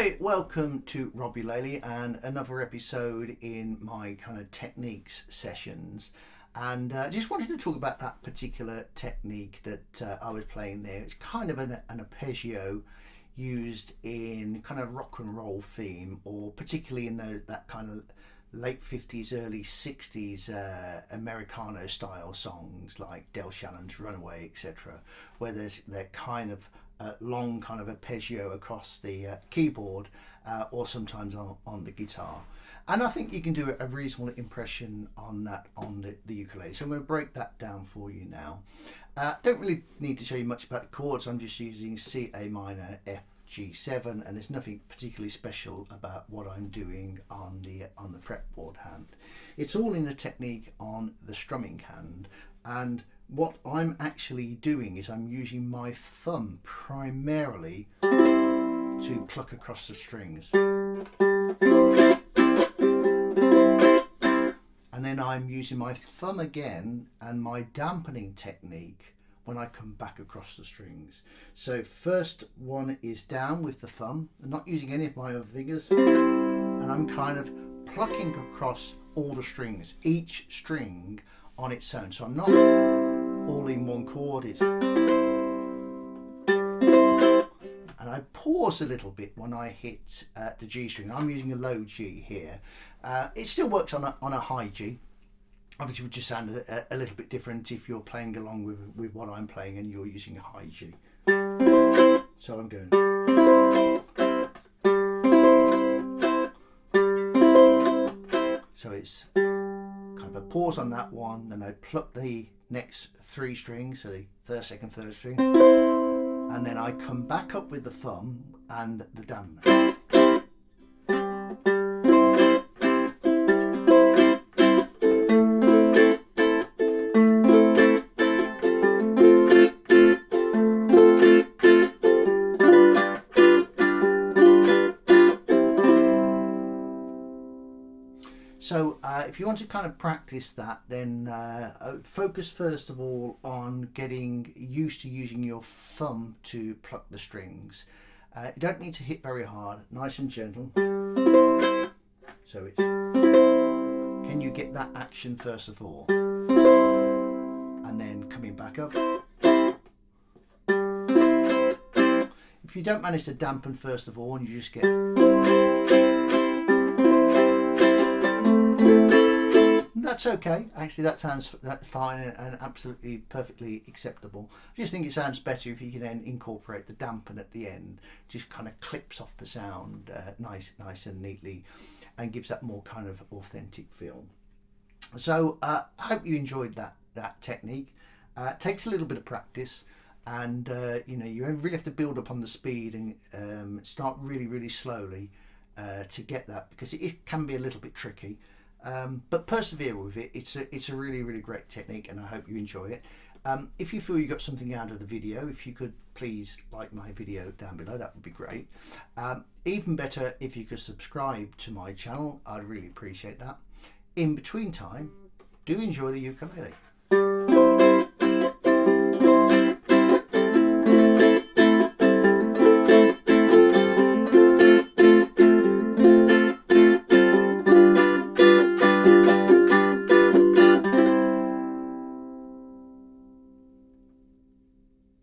Hi, welcome to Ukulele and another episode in my kind of techniques sessions. And I just wanted to talk about that particular technique that I was playing there. It's kind of an arpeggio used in kind of rock and roll theme, or particularly in that kind of late 50s, early 60s Americano style songs like Del Shannon's Runaway, etc., where they're kind of long kind of arpeggio across the keyboard or sometimes on the guitar. And I think you can do a reasonable impression on that on the ukulele. So I'm going to break that down for you now. Don't really need to show you much about the chords. I'm just using C, A minor, F, G7, and there's nothing particularly special about what I'm doing on the fretboard hand. It's all in a technique on the strumming hand, and what I'm actually doing is I'm using my thumb primarily to pluck across the strings. And then I'm using my thumb again and my dampening technique when I come back across the strings. So first one is down with the thumb. I'm not using any of my other fingers. And I'm kind of plucking across all the strings, each string on its own. So I'm not all in one chord. And I pause a little bit when I hit the G string. I'm using a low G here. It still works on a high G. Obviously, it would just sound a little bit different if you're playing along with what I'm playing and you're using a high G. So I'm going. So it's kind of a pause on that one, then I pluck the next three strings, so the first, second, third string, and then I come back up with the thumb and the dampener. So if you want to kind of practice that, then focus first of all on getting used to using your thumb to pluck the strings. You don't need to hit very hard, nice and gentle. So it's, can you get that action first of all? And then coming back up. If you don't manage to dampen first of all and you just get, that's okay. Actually, that's fine and absolutely perfectly acceptable. I just think it sounds better if you can then incorporate the dampen at the end. Just kind of clips off the sound nice and neatly, and gives that more kind of authentic feel. So I hope you enjoyed that technique. It takes a little bit of practice, and you really have to build up on the speed and start really slowly to get that, because it can be a little bit tricky. But persevere with it. It's a really great technique, and I hope you enjoy it. If you feel you got something out of the video, if you could please like my video down below, that would be great. Even better if you could subscribe to my channel, I'd really appreciate that. In between time, do enjoy the ukulele.